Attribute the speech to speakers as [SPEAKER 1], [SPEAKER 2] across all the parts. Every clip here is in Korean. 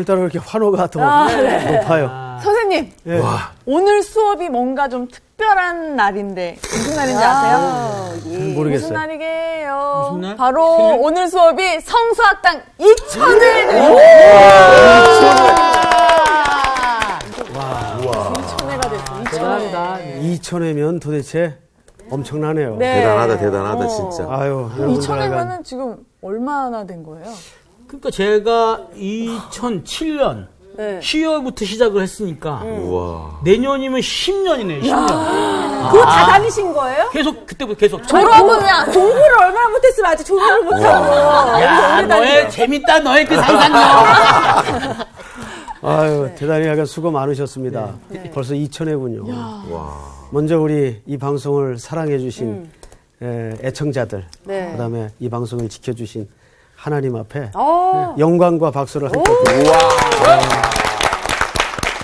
[SPEAKER 1] 오늘따라 그렇게 환호가 더 높아요.
[SPEAKER 2] 선생님,
[SPEAKER 1] 예.
[SPEAKER 2] 오늘 수업이 뭔가 좀 특별한 날인데 무슨 날인지 아세요?
[SPEAKER 1] 모르겠어요.
[SPEAKER 2] 무슨 날이게요?
[SPEAKER 3] 무슨 날?
[SPEAKER 2] 바로
[SPEAKER 3] 생일?
[SPEAKER 2] 오늘 수업이 성수학당 2000을 드립니다. 2000회가 됐어. 2000회.
[SPEAKER 3] 대단합니다.
[SPEAKER 1] 2,000회면 도대체 엄청나네요.
[SPEAKER 2] 네.
[SPEAKER 4] 대단하다, 진짜.
[SPEAKER 1] 아유, 여러분들
[SPEAKER 2] 2000회면은 지금 얼마나 된 거예요?
[SPEAKER 3] 그러니까 제가 2007년 10월부터 시작을 했으니까
[SPEAKER 4] 우와.
[SPEAKER 3] 내년이면 10년이네요. 10년.
[SPEAKER 5] 그거 다 다니신 거예요?
[SPEAKER 3] 계속 그때부터 계속
[SPEAKER 2] 졸업은
[SPEAKER 5] 공부를 얼마나 못했으면 아직 졸업을 못하고.
[SPEAKER 3] 야, 너의 재밌다, 너의 그 상상력.
[SPEAKER 1] 아유, 대단히 하여간 수고 많으셨습니다. 벌써 2,000회군요. 먼저 우리 이 방송을 사랑해주신 애청자들, 그다음에 이 방송을 지켜주신 하나님 앞에 영광과 박수를 함께 드립니다.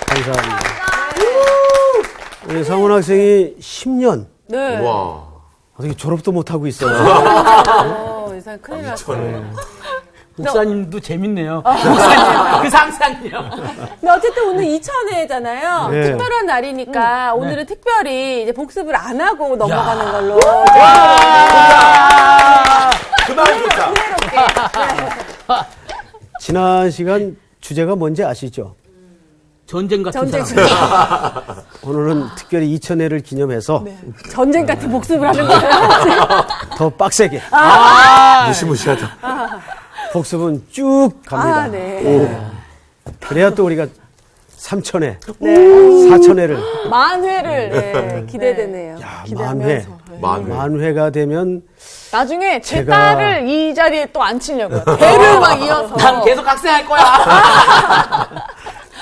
[SPEAKER 1] 감사합니다. 우리 상원 학생이 10년
[SPEAKER 4] 와.
[SPEAKER 1] 어떻게 졸업도 못하고 있어요.
[SPEAKER 5] 이상 큰일 났어.
[SPEAKER 3] 목사님도 재밌네요. 목사님, 그 상상력.
[SPEAKER 5] 근데 어쨌든 오늘 2000회잖아요.
[SPEAKER 1] 네.
[SPEAKER 5] 특별한 날이니까 오늘은 특별히 이제 복습을 안 하고 넘어가는 걸로.
[SPEAKER 4] 그만 좋다.
[SPEAKER 1] 지난 시간 주제가 뭔지 아시죠?
[SPEAKER 3] 전쟁 같은
[SPEAKER 5] 전쟁.
[SPEAKER 3] 사람.
[SPEAKER 1] 오늘은 특별히 2000회를 기념해서
[SPEAKER 5] 전쟁 같은 복습을 하는 거예요.
[SPEAKER 1] 더 빡세게
[SPEAKER 4] 무시무시하다.
[SPEAKER 1] 복습은 쭉 갑니다.
[SPEAKER 5] 네.
[SPEAKER 1] 그래야 또 우리가 3,000회, 4,000회를
[SPEAKER 2] 만회를
[SPEAKER 5] 네, 기대되네요.
[SPEAKER 1] 만회, 만회가 되면
[SPEAKER 2] 나중에 제
[SPEAKER 1] 제가-
[SPEAKER 2] 딸을 이 자리에 또 앉히려고요. 대를 막 이어서.
[SPEAKER 3] 난 계속 학생할 거야.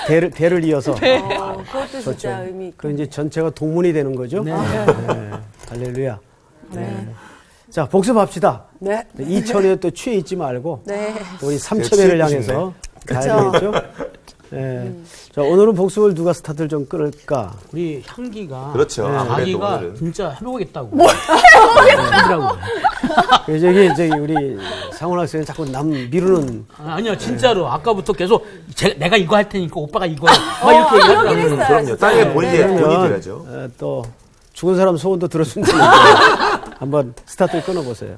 [SPEAKER 1] 대를 이어서
[SPEAKER 5] 그것도 진짜 의미 있고.
[SPEAKER 1] 그 이제 전체가 동문이 되는 거죠. 네. 할렐루야. 네. 자, 복습합시다.
[SPEAKER 5] 네.
[SPEAKER 1] 2,000회 또 취해 있지 말고
[SPEAKER 5] 네.
[SPEAKER 1] 또 우리 3,000회를 향해서 가야 되겠죠. 네. 자, 오늘은 복습을 누가 스타트를 좀 끊을까?
[SPEAKER 3] 우리 향기가.
[SPEAKER 4] 그렇죠. 아무래도
[SPEAKER 3] 자기가
[SPEAKER 4] 오늘은.
[SPEAKER 3] 진짜 해보겠다고.
[SPEAKER 1] 저기 우리 상원 학생은 자꾸 남 미루는
[SPEAKER 3] 아니요, 진짜로. 아까부터 계속 내가 이거 할 테니까 오빠가 이거 해. 막 이렇게 얘기하더라고요.
[SPEAKER 5] 그러긴 했어요.
[SPEAKER 4] 그럼요. 땅에 본인이 들어야죠.
[SPEAKER 1] 또 죽은 사람 소원도 들어준다니까 한번 스타트를 끊어보세요.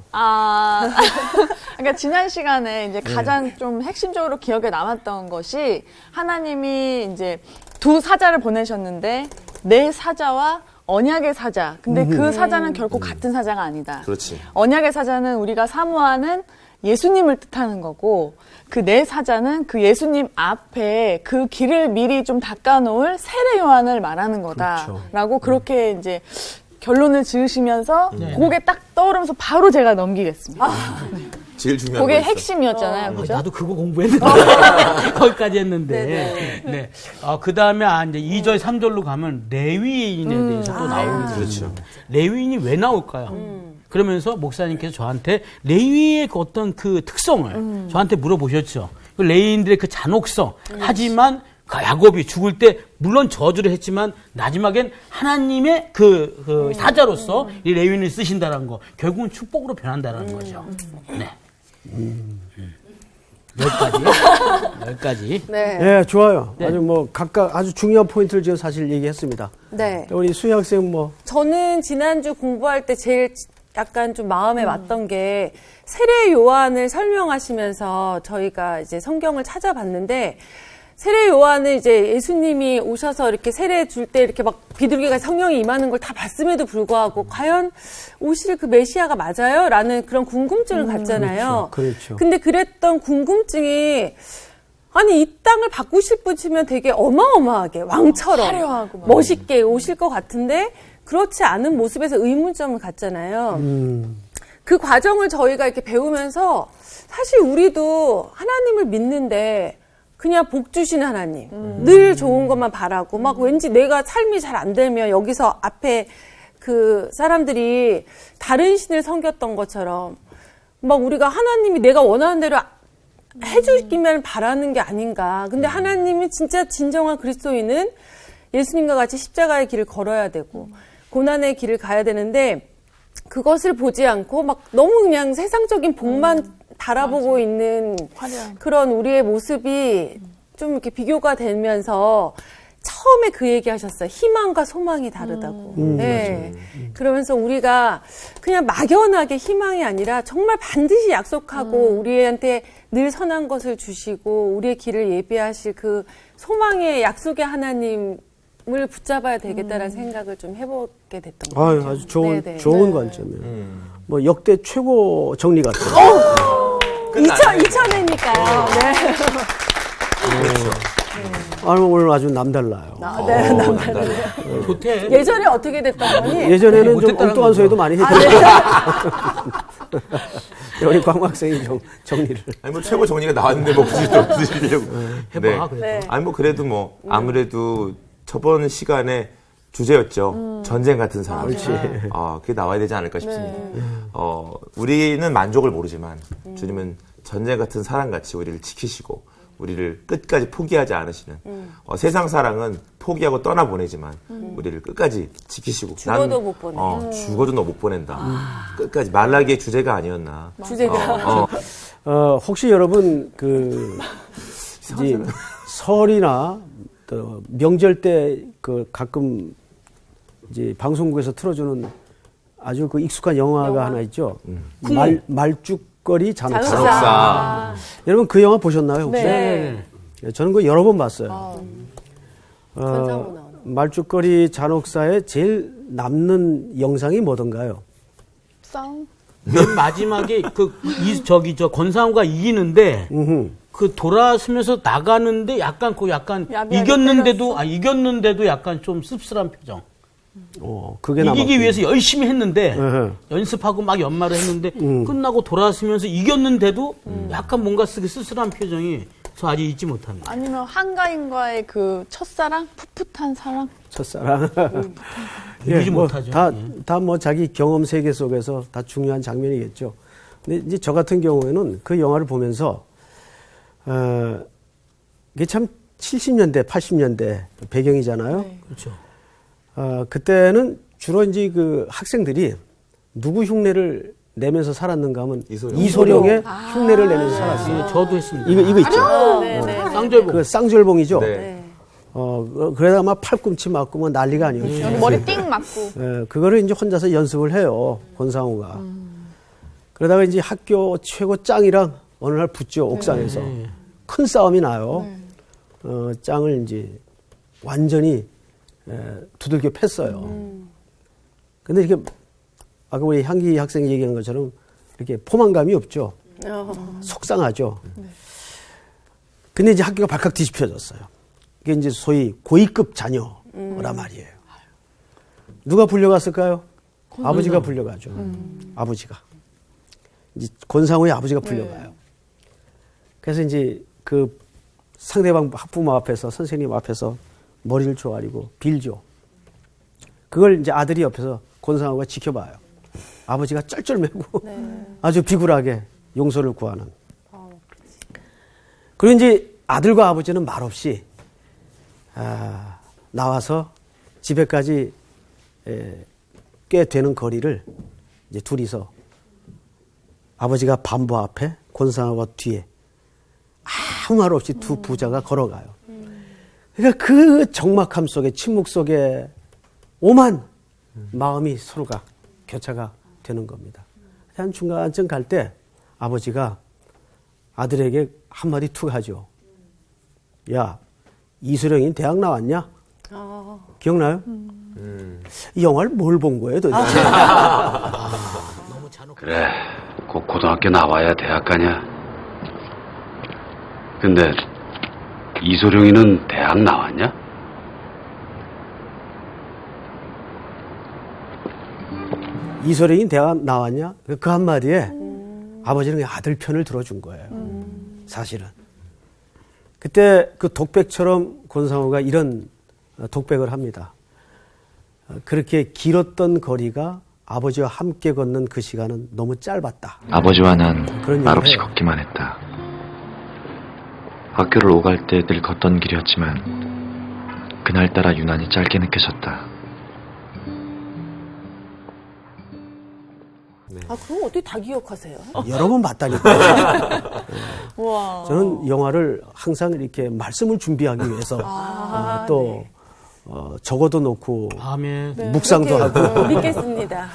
[SPEAKER 2] 그러니까 지난 시간에 이제 가장 좀 핵심적으로 기억에 남았던 것이 하나님이 이제 두 사자를 보내셨는데 내 사자와 언약의 사자. 근데 그 사자는 결코 같은 사자가 아니다.
[SPEAKER 4] 그렇지.
[SPEAKER 2] 언약의 사자는 우리가 사모하는 예수님을 뜻하는 거고 그 내 사자는 그 예수님 앞에 그 길을 미리 좀 닦아놓을 세례 요한을 말하는 거다라고 그렇게 이제 결론을 지으시면서 그게 딱 떠오르면서 바로 제가 넘기겠습니다.
[SPEAKER 4] 제일 중요한
[SPEAKER 2] 그게
[SPEAKER 4] 거 있어.
[SPEAKER 2] 핵심이었잖아요, 그죠?
[SPEAKER 3] 나도 그거 공부했는데. 거기까지 했는데. 네. 그 다음에 이제 2절, 3절로 가면 레위인에 대해서 또 나오거든요.
[SPEAKER 4] 그렇죠.
[SPEAKER 3] 레위인이 왜 나올까요? 그러면서 목사님께서 저한테 레위의 그 어떤 그 특성을 저한테 물어보셨죠. 그 레위인들의 그 잔혹성. 하지만 야곱이 죽을 때 물론 저주를 했지만 마지막엔 하나님의 그 사자로서 이 레위인을 쓰신다는 거. 결국은 축복으로 변한다는 거죠. 네. 여기까지.
[SPEAKER 5] 네.
[SPEAKER 1] 네, 좋아요. 아주 뭐 각각 아주 중요한 포인트를 지금 사실 얘기했습니다.
[SPEAKER 5] 네.
[SPEAKER 1] 우리 수희 학생 뭐
[SPEAKER 5] 저는 지난주 공부할 때 제일 약간 좀 마음에 왔던 게 세례 요한을 설명하시면서 저희가 이제 성경을 찾아봤는데 세례 요한은 이제 예수님이 오셔서 이렇게 세례 줄 때 이렇게 막 비둘기가 성령이 임하는 걸 다 봤음에도 불구하고 과연 오실 그 메시아가 맞아요? 라는 그런 궁금증을 갖잖아요.
[SPEAKER 1] 그렇죠.
[SPEAKER 5] 근데 그랬던 궁금증이 아니 이 땅을 바꾸실 분이면 되게 어마어마하게 왕처럼
[SPEAKER 2] 화려하고 막.
[SPEAKER 5] 멋있게 오실 것 같은데 그렇지 않은 모습에서 의문점을 갖잖아요. 그 과정을 저희가 이렇게 배우면서 사실 우리도 하나님을 믿는데 그냥 복 주시는 하나님, 늘 좋은 것만 바라고 막 왠지 내가 삶이 잘 안 되면 여기서 앞에 그 사람들이 다른 신을 섬겼던 것처럼 막 우리가 하나님이 내가 원하는 대로 해주기만 바라는 게 아닌가. 근데 하나님이 진짜 진정한 그리스도인은 예수님과 같이 십자가의 길을 걸어야 되고 고난의 길을 가야 되는데 그것을 보지 않고 막 너무 그냥 세상적인 복만 달아보고 있는
[SPEAKER 2] 화려한.
[SPEAKER 5] 그런 우리의 모습이 좀 이렇게 비교가 되면서 처음에 그 얘기 하셨어요. 희망과 소망이 다르다고. 네. 그러면서 우리가 그냥 막연하게 희망이 아니라 정말 반드시 약속하고 우리한테 늘 선한 것을 주시고 우리의 길을 예비하실 그 소망의 약속의 하나님을 붙잡아야 되겠다라는 생각을 좀 해보게 됐던 것 같아요.
[SPEAKER 1] 아주 좋은
[SPEAKER 5] 네네.
[SPEAKER 1] 좋은 관점이에요. 뭐 역대 최고 정리 같아요.
[SPEAKER 5] 2000회니까요. 네.
[SPEAKER 1] 오늘 아주 남달라요.
[SPEAKER 5] 네, 남달라요.
[SPEAKER 3] 좋대.
[SPEAKER 5] 예전에 어떻게 됐던 거니?
[SPEAKER 1] 예전에는 좀
[SPEAKER 3] 못했다는
[SPEAKER 1] 엉뚱한
[SPEAKER 3] 거죠.
[SPEAKER 1] 소리도 많이 했죠. 우리 광학생이 정리를.
[SPEAKER 4] 아니 뭐 최고 정리가 나왔는데 뭐 굳이 또 드시려고.
[SPEAKER 3] 해봐, 그래도.
[SPEAKER 5] 네.
[SPEAKER 4] 아니 뭐 그래도 뭐 아무래도 저번 시간에 주제였죠. 전쟁 같은 사람.
[SPEAKER 1] 그렇지.
[SPEAKER 4] 그게 나와야 되지 않을까 싶습니다. 우리는 만족을 모르지만 주님은 전쟁 같은 사랑같이 우리를 지키시고 우리를 끝까지 포기하지 않으시는 세상 사랑은 포기하고 떠나보내지만 우리를 끝까지 지키시고
[SPEAKER 5] 죽어도 못 보내.
[SPEAKER 4] 죽어도 너 못 보낸다. 끝까지 말라기의 주제가 아니었나.
[SPEAKER 5] 주제가.
[SPEAKER 1] 혹시 여러분 이제 설이나 또 명절 때 가끔 이제 방송국에서 틀어주는 아주 익숙한 영화가 하나 있죠. 말죽거리 잔혹사.
[SPEAKER 4] 잔혹사.
[SPEAKER 1] 여러분 그 영화 보셨나요 혹시?
[SPEAKER 5] 네.
[SPEAKER 1] 저는 그 여러 번 봤어요.
[SPEAKER 5] 권상우 나오는.
[SPEAKER 1] 말죽거리 잔혹사에 제일 남는 영상이 뭐던가요?
[SPEAKER 2] 싸움?
[SPEAKER 3] 맨 마지막에 저 권상우가 이기는데 그 돌아서면서 나가는데 약간
[SPEAKER 2] 야비하게
[SPEAKER 3] 이겼는데도 약간 좀 씁쓸한 표정.
[SPEAKER 1] 그게
[SPEAKER 3] 이기기
[SPEAKER 1] 남았군요.
[SPEAKER 3] 위해서 열심히 했는데
[SPEAKER 1] 으흠.
[SPEAKER 3] 연습하고 막 연말을 했는데 끝나고 돌아서면서 이겼는데도 약간 뭔가 쓸쓸한 표정이 저 아직 잊지 못합니다.
[SPEAKER 2] 아니면 한가인과의 그 첫사랑? 풋풋한 사랑?
[SPEAKER 1] 첫사랑.
[SPEAKER 3] 잊지 못하죠.
[SPEAKER 1] 다 뭐 자기 경험 세계 속에서 다 중요한 장면이겠죠. 근데 이제 저 같은 경우에는 그 영화를 보면서, 이게 참 70년대, 80년대 배경이잖아요.
[SPEAKER 2] 네.
[SPEAKER 3] 그렇죠.
[SPEAKER 1] 그때는 주로 이제 그 학생들이 누구 흉내를 내면서 살았는가 하면 이소룡의 흉내를 내면서 살았어요.
[SPEAKER 3] 저도 했습니다.
[SPEAKER 1] 이거 있죠.
[SPEAKER 5] 네네.
[SPEAKER 3] 쌍절봉.
[SPEAKER 1] 그 쌍절봉이죠.
[SPEAKER 4] 네.
[SPEAKER 1] 그러다가 막 팔꿈치 맞고 뭐 난리가 아니었죠.
[SPEAKER 2] 여기 머리 띵 맞고.
[SPEAKER 1] 그거를 이제 혼자서 연습을 해요. 권상우가. 그러다가 이제 학교 최고 짱이랑 어느 날 붙죠. 옥상에서. 큰 싸움이 나요. 짱을 이제 완전히 두들겨 팼어요. 근데 이렇게 아까 우리 향기 학생이 얘기한 것처럼 이렇게 포만감이 없죠. 속상하죠. 근데 이제 학교가 발칵 뒤집혀졌어요. 이게 이제 소위 고위급 자녀란 말이에요. 누가 불려갔을까요? 아버지가 불려가죠. 아버지가. 이제 권상우의 아버지가 불려가요. 그래서 이제 그 상대방 학부모 앞에서 선생님 앞에서 머리를 조아리고 빌죠. 그걸 이제 아들이 옆에서 권상우가 지켜봐요. 아버지가 쩔쩔매고 아주 비굴하게 용서를 구하는. 그리고 이제 아들과 아버지는 말없이 나와서 집에까지 꽤 되는 거리를 이제 둘이서 아버지가 반보 앞에 권상우가 뒤에 아무 말 없이 두 부자가 걸어가요. 그러니까 그 적막함 속에 침묵 속에 오만 마음이 서로가 교차가 되는 겁니다. 한 중간쯤 갈 때 아버지가 아들에게 한마디 툭 하죠. 야, 이수령이 대학 나왔냐? 기억나요? 이 영화를 뭘 본 거예요 도대체?
[SPEAKER 6] 그래, 곧 고등학교 나와야 대학 가냐? 근데 이소룡이는 대학 나왔냐?
[SPEAKER 1] 이소령이 대학 나왔냐? 그 한마디에 아버지는 아들 편을 들어준 거예요. 사실은. 그때 그 독백처럼 권상우가 이런 독백을 합니다. 그렇게 길었던 거리가 아버지와 함께 걷는 그 시간은 너무 짧았다.
[SPEAKER 7] 아버지와 난
[SPEAKER 1] 그런
[SPEAKER 7] 말없이
[SPEAKER 1] 얘기를 해요.
[SPEAKER 7] 걷기만 했다. 학교를 오갈 때 늘 걷던 길이었지만 그날따라 유난히 짧게 느껴졌다.
[SPEAKER 5] 아, 그럼 어떻게 다 기억하세요?
[SPEAKER 1] 여러 번 봤다니까.
[SPEAKER 2] 우와.
[SPEAKER 1] 저는 영화를 항상 이렇게 말씀을 준비하기 위해서 또 적어도 놓고
[SPEAKER 3] 아멘.
[SPEAKER 1] 묵상도 하고.
[SPEAKER 5] 믿겠습니다.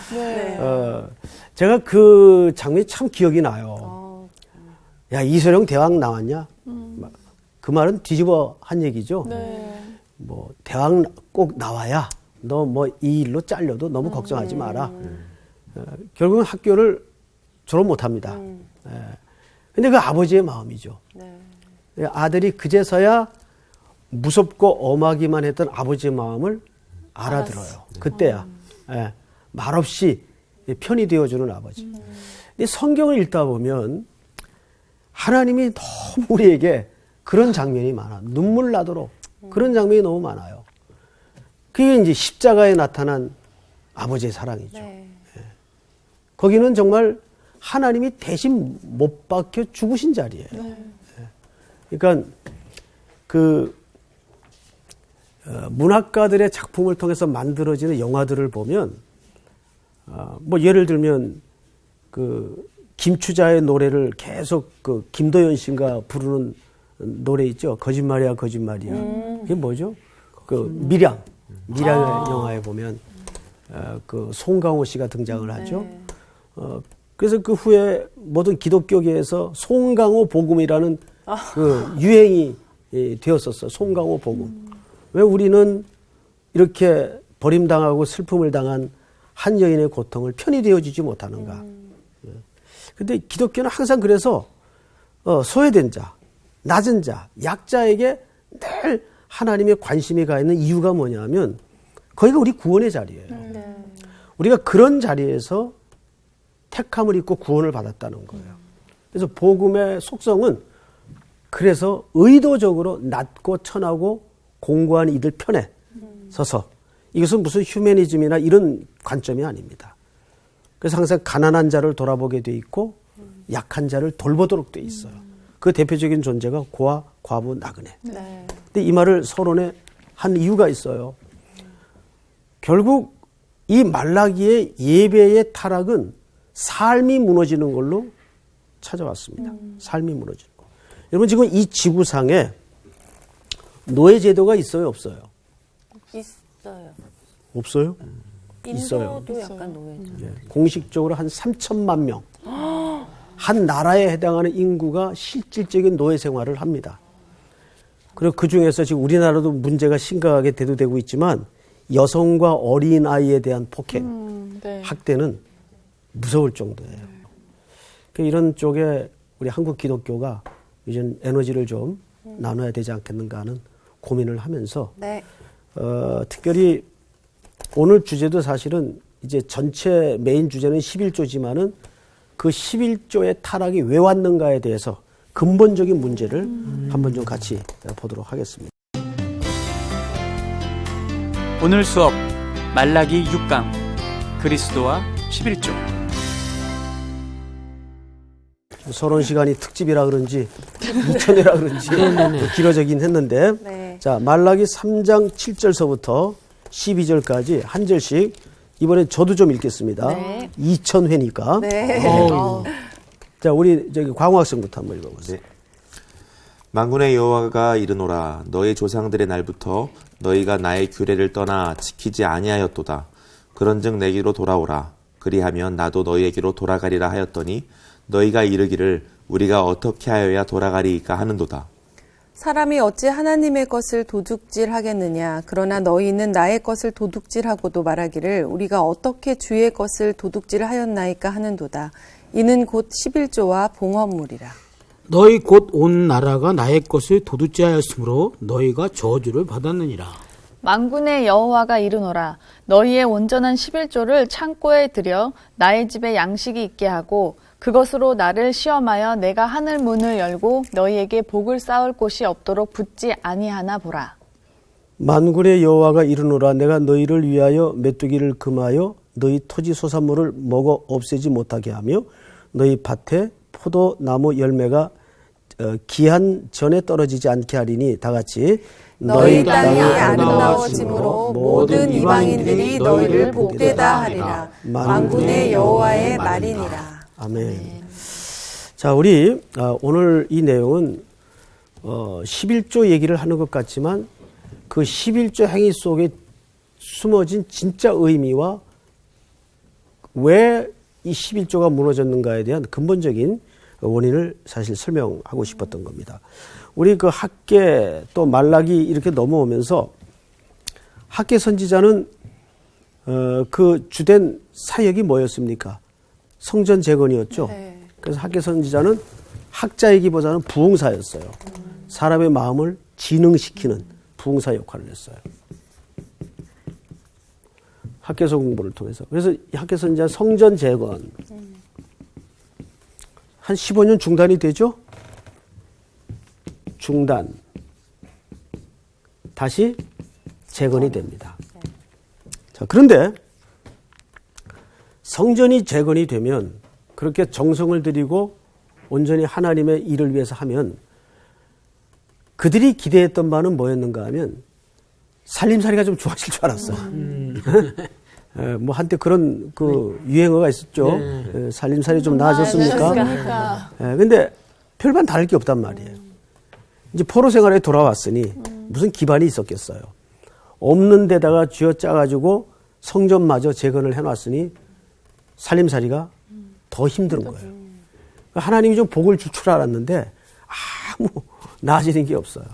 [SPEAKER 1] 제가 그 장면이 참 기억이 나요. 야, 이소룡 대왕 나왔냐? 그 말은 뒤집어 한 얘기죠.
[SPEAKER 2] 네.
[SPEAKER 1] 뭐 대왕 꼭 나와야 너 뭐 이 일로 잘려도 너무 걱정하지 마라. 결국은 학교를 졸업 못합니다. 근데 그 아버지의 마음이죠. 아들이 그제서야 무섭고 엄하기만 했던 아버지의 마음을 알아들어요. 그때야. 예, 말없이 편이 되어주는 아버지. 근데 성경을 읽다 보면 하나님이 너무 우리에게 그런 장면이 많아. 눈물 나도록 그런 장면이 너무 많아요. 그게 이제 십자가에 나타난 아버지의 사랑이죠. 예. 거기는 정말 하나님이 대신 못 박혀 죽으신 자리예요. 예. 그러니까 문학가들의 작품을 통해서 만들어지는 영화들을 보면 뭐 예를 들면 그 김추자의 노래를 계속 그 김도연 씨가 부르는 노래 있죠. 거짓말이야 거짓말이야. 이게 뭐죠? 그 밀양의 영화에 보면 그 송강호 씨가 등장을 하죠. 그래서 그 후에 모든 기독교계에서 송강호 복음이라는 그 유행이 되었었어. 송강호 복음. 왜 우리는 이렇게 버림당하고 슬픔을 당한 한 여인의 고통을 편히 되어주지 못하는가. 근데 기독교는 항상 그래서 소외된 자, 낮은 자, 약자에게 늘 하나님의 관심이 가 있는 이유가 뭐냐면 거기가 우리 구원의 자리예요. 우리가 그런 자리에서 택함을 입고 구원을 받았다는 거예요. 그래서 복음의 속성은 그래서 의도적으로 낮고 천하고 공고한 이들 편에 서서 이것은 무슨 휴머니즘이나 이런 관점이 아닙니다. 그래서 항상 가난한 자를 돌아보게 돼 있고 약한 자를 돌보도록 돼 있어요. 그 대표적인 존재가 고아, 과부, 나그네. 근데 이 말을 서론에 한 이유가 있어요. 결국 이 말라기의 예배의 타락은 삶이 무너지는 걸로 찾아왔습니다. 삶이 무너지는 거. 여러분 지금 이 지구상에 노예 제도가 있어요, 없어요?
[SPEAKER 5] 있어요.
[SPEAKER 1] 없어요? 있어요.
[SPEAKER 5] 인도도 약간 노예죠.
[SPEAKER 1] 예, 공식적으로 한 3천만 명. 한 나라에 해당하는 인구가 실질적인 노예 생활을 합니다. 그리고 그 중에서 지금 우리나라도 문제가 심각하게 대두되고 있지만 여성과 어린 아이에 대한 폭행,
[SPEAKER 2] 네.
[SPEAKER 1] 학대는 무서울 정도예요. 이런 쪽에 우리 한국 기독교가 이제 에너지를 좀 나눠야 되지 않겠는가 하는 고민을 하면서 특별히 오늘 주제도 사실은 이제 전체 메인 주제는 11조지만은 그 11조의 타락이 왜 왔는가에 대해서 근본적인 문제를 한번 좀 같이 보도록 하겠습니다.
[SPEAKER 8] 오늘 수업 말라기 6강 그리스도와 11조.
[SPEAKER 1] 서론 시간이 특집이라 그런지 2000회라 그런지 길어지긴 했는데 자 말라기 3장 7절서부터 12절까지 한 절씩 이번엔 저도 좀 읽겠습니다. 2000회니까. 자 우리 저기 광화학생부터 한번 읽어보세요.
[SPEAKER 4] 만군의 여호와가 이르노라 너희 조상들의 날부터 너희가 나의 규례를 떠나 지키지 아니하였도다. 그런즉 내게로 돌아오라. 그리하면 나도 너희에게로 돌아가리라 하였더니 너희가 이르기를 우리가 어떻게 하여야 돌아가리이까 하는도다.
[SPEAKER 5] 사람이 어찌 하나님의 것을 도둑질하겠느냐. 그러나 너희는 나의 것을 도둑질하고도 말하기를 우리가 어떻게 주의 것을 도둑질하였나이까 하는도다. 이는 곧 11조와 봉헌물이라.
[SPEAKER 3] 너희 곧 온 나라가 나의 것을 도둑질하였으므로 너희가 저주를 받았느니라.
[SPEAKER 2] 만군의 여호와가 이르노라 너희의 온전한 11조를 창고에 들여 나의 집에 양식이 있게 하고 그것으로 나를 시험하여 내가 하늘 문을 열고 너희에게 복을 쌓을 곳이 없도록 붙지 아니하나 보라.
[SPEAKER 1] 만군의 여호와가 이르노라 내가 너희를 위하여 메뚜기를 금하여 너희 토지 소산물을 먹어 없애지 못하게 하며 너희 밭에 포도나무 열매가 기한 전에 떨어지지 않게 하리니 다 같이
[SPEAKER 5] 너희 땅이 아름다워짐으로 모든 이방인들이 너희를 복되다 하리라. 만군의 여호와의 말이니라.
[SPEAKER 1] 아멘. 자, 우리 오늘 이 내용은 11조 얘기를 하는 것 같지만 그 11조 행위 속에 숨어진 진짜 의미와 왜 이 11조가 무너졌는가에 대한 근본적인 원인을 사실 설명하고 싶었던 겁니다. 우리 그 학계 또 말라기 이렇게 넘어오면서 학계 선지자는 그 주된 사역이 뭐였습니까? 성전 재건이었죠.
[SPEAKER 5] 네.
[SPEAKER 1] 그래서 학계 선지자는 학자이기보다는 부흥사였어요. 사람의 마음을 진흥시키는 부흥사 역할을 했어요. 학계서 공부를 통해서. 그래서 이 학계 선지자 성전 재건 한 15년 중단이 되죠? 중단. 다시 재건이 됩니다. 자, 그런데 성전이 재건이 되면 그렇게 정성을 들이고 온전히 하나님의 일을 위해서 하면 그들이 기대했던 바는 뭐였는가 하면 살림살이가 좀 좋아질 줄 알았어요. 뭐 한때 그런 그 유행어가 있었죠. 살림살이 좀 나아졌습니까? 근데 별반 다를 게 없단 말이에요. 이제 포로 생활에 돌아왔으니 무슨 기반이 있었겠어요. 없는 데다가 쥐어짜가지고 성전마저 재건을 해놨으니 살림살이가 더 힘든 거예요. 하나님이 좀 복을 줄 줄 알았는데 아무 나아지는 게 없어요.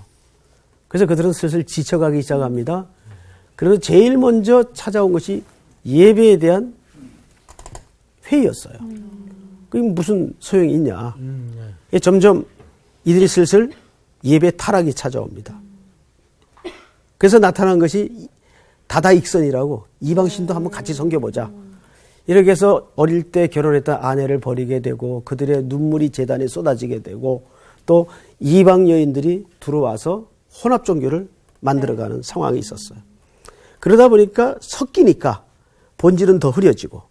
[SPEAKER 1] 그래서 그들은 슬슬 지쳐가기 시작합니다. 그래서 제일 먼저 찾아온 것이 예배에 대한 회의였어요. 그게 무슨 소용이 있냐. 점점 이들이 슬슬 예배 타락이 찾아옵니다. 그래서 나타난 것이 다다익선이라고 이방신도 한번 같이 섬겨보자. 이렇게 해서 어릴 때 결혼했던 아내를 버리게 되고 그들의 눈물이 제단에 쏟아지게 되고 또 이방 여인들이 들어와서 혼합 종교를 만들어가는 상황이 있었어요. 그러다 보니까 섞이니까 본질은 더 흐려지고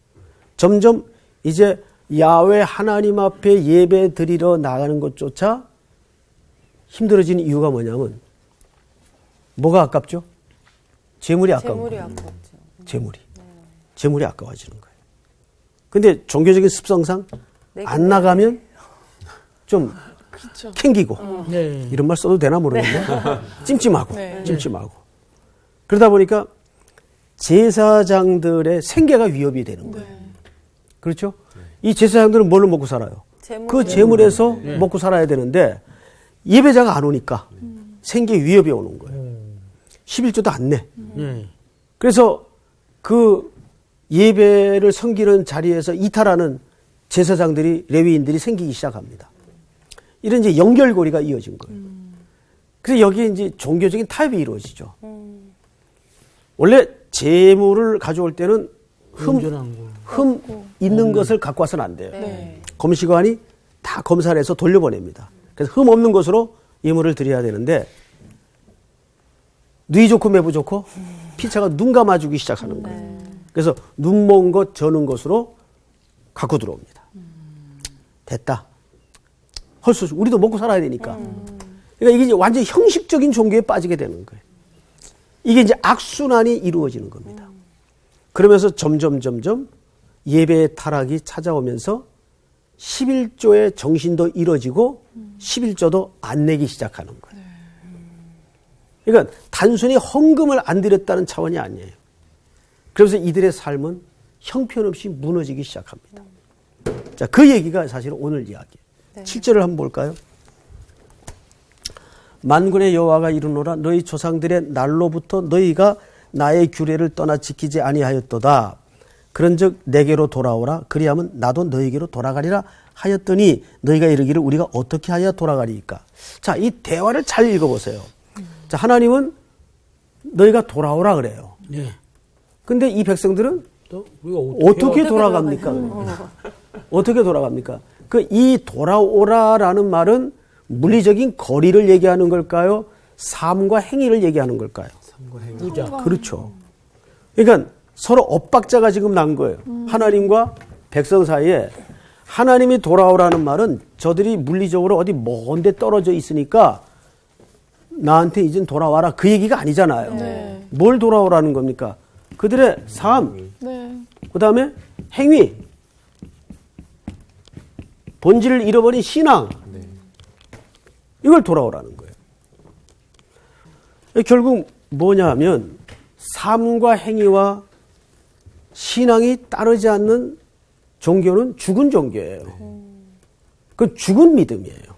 [SPEAKER 1] 점점 이제 야훼 하나님 앞에 예배 드리러 나가는 것조차 힘들어지는 이유가 뭐냐면 뭐가 아깝죠? 재물이 아까운 거예요. 재물이 아까워지는 거예요. 근데 종교적인 습성상 안 나가면 좀
[SPEAKER 2] 그렇죠.
[SPEAKER 1] 캥기고 이런 말 써도 되나 모르겠네. 찜찜하고 찜찜하고 그러다 보니까 제사장들의 생계가 위협이 되는 거예요. 그렇죠? 이 제사장들은 뭘로 먹고 살아요? 그 재물에서 먹고 살아야 되는데 예배자가 안 오니까 생계 위협이 오는 거예요. 11조도 안 내. 그래서 그 예배를 섬기는 자리에서 이탈하는 제사장들이 레위인들이 생기기 시작합니다. 이런 이제 연결고리가 이어진 거예요. 그래서 여기에 이제 종교적인 타협이 이루어지죠. 원래 재물을 가져올 때는 흠 있는 것을 갖고 와서는 안 돼요. 검시관이 다 검사를 해서 돌려보냅니다. 그래서 흠 없는 것으로 예물을 드려야 되는데 누이 좋고 매부 좋고 피차가 눈 감아주기 시작하는 거예요. 그래서 눈 먼 것 저는 것으로 갖고 들어옵니다. 됐다. 헐수 우리도 먹고 살아야 되니까. 그러니까 이게 이제 완전 형식적인 종교에 빠지게 되는 거예요. 이게 이제 악순환이 이루어지는 겁니다. 그러면서 점점 예배의 타락이 찾아오면서 11조의 정신도 이루어지고 11조도 안 내기 시작하는 거예요. 그러니까 단순히 헌금을 안 드렸다는 차원이 아니에요. 그래서 이들의 삶은 형편없이 무너지기 시작합니다. 자, 그 얘기가 사실 오늘 이야기예요. 7절을 한번 볼까요? 만군의 여호와가 이르노라 너희 조상들의 날로부터 너희가 나의 규례를 떠나 지키지 아니하였도다. 그런즉 내게로 돌아오라. 그리하면 나도 너희에게로 돌아가리라 하였더니 너희가 이르기를 우리가 어떻게 하여 돌아가리이까. 자, 이 대화를 잘 읽어보세요. 자, 하나님은 너희가 돌아오라 그래요. 근데 이 백성들은
[SPEAKER 3] 또 우리가
[SPEAKER 1] 어떻게 돌아갑니까? 어떻게 돌아갑니까? 그 이 돌아오라라는 말은 물리적인 거리를 얘기하는 걸까요? 삶과 행위를 얘기하는 걸까요?
[SPEAKER 3] 삶과 행위.
[SPEAKER 1] 그렇죠. 그러니까 서로 엇박자가 지금 난 거예요. 하나님과 백성 사이에 하나님이 돌아오라는 말은 저들이 물리적으로 어디 먼 데 떨어져 있으니까 나한테 이젠 돌아와라 그 얘기가 아니잖아요.
[SPEAKER 2] 네.
[SPEAKER 1] 뭘 돌아오라는 겁니까? 그들의 삶,
[SPEAKER 2] 네.
[SPEAKER 1] 그 다음에 행위, 본질을 잃어버린 신앙, 이걸 돌아오라는 거예요. 결국 뭐냐 하면 삶과 행위와 신앙이 따르지 않는 종교는 죽은 종교예요. 그건 죽은 믿음이에요.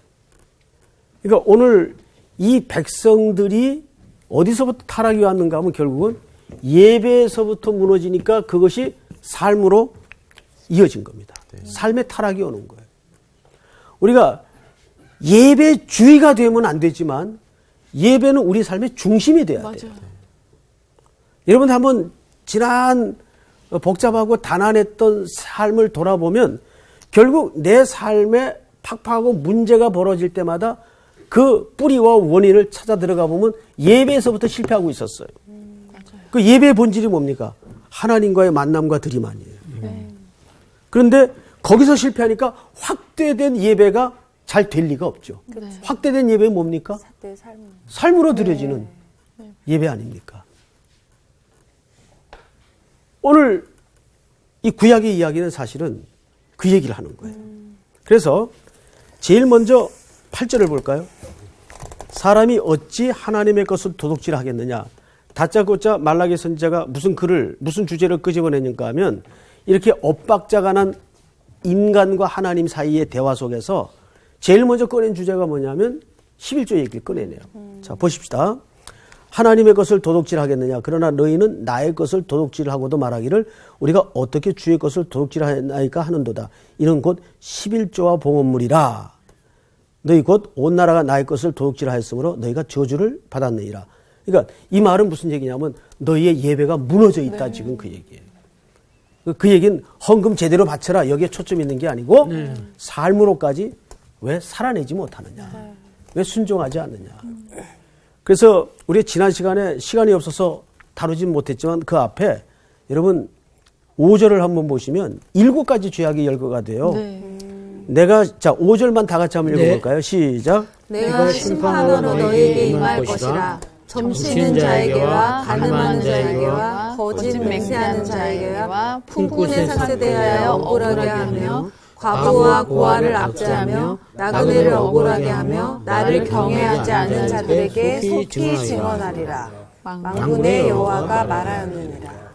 [SPEAKER 1] 그러니까 오늘 이 백성들이 어디서부터 타락이 왔는가 하면 결국은 예배에서부터 무너지니까 그것이 삶으로 이어진 겁니다. 삶의 타락이 오는 거예요. 우리가 예배주의가 되면 안 되지만 예배는 우리 삶의 중심이 돼야 돼요. 여러분 한번 지난 복잡하고 단안했던 삶을 돌아보면 결국 내 삶에 팍팍하고 문제가 벌어질 때마다 그 뿌리와 원인을 찾아 들어가 보면 예배에서부터 실패하고 있었어요. 그 예배의 본질이 뭡니까? 하나님과의 만남과 들이만이에요. 그런데 거기서 실패하니까 확대된 예배가 잘 될 리가 없죠. 확대된 예배는 뭡니까? 삶으로 드려지는 예배 아닙니까? 오늘 이 구약의 이야기는 사실은 그 얘기를 하는 거예요. 그래서 제일 먼저 8절을 볼까요? 사람이 어찌 하나님의 것을 도둑질 하겠느냐. 다짜고짜 말라기 선지자가 무슨 주제를 끄집어내는가 하면 이렇게 엇박자가 난 인간과 하나님 사이의 대화 속에서 제일 먼저 꺼낸 주제가 뭐냐면 11조 얘기를 꺼내네요. 자, 보십시다. 하나님의 것을 도둑질 하겠느냐. 그러나 너희는 나의 것을 도둑질하고도 말하기를 우리가 어떻게 주의 것을 도둑질하나이까 하는도다. 이는 곧 11조와 봉헌물이라. 너희 곧 온 나라가 나의 것을 도둑질하였으므로 너희가 저주를 받았느니라. 그러니까 이 말은 무슨 얘기냐면 너희의 예배가 무너져 있다. 지금 그 얘기예요. 그 얘기는 헌금 제대로 바쳐라. 여기에 초점이 있는 게 아니고 삶으로까지 왜 살아내지 못하느냐. 왜 순종하지 않느냐. 그래서 우리 지난 시간에 시간이 없어서 다루진 못했지만 그 앞에 여러분 5절을 한번 보시면 7가지 죄악이 열거가 돼요. 자 5절만 다 같이 한번 읽어볼까요? 시작.
[SPEAKER 5] 내가 심판하러 너희에게 임할 것이라. 점치는 자에게와 가늠하는 자에게와 거짓 맹세하는 자에게와 품꾼에 삭세되하여 억울하게 하며 과부와 고아를 압제하며 나그네를 억울하게 하며 나를 경외하지 않는 자들에게 속히 증언하리라. 만군의 여호와가 말하였느니라.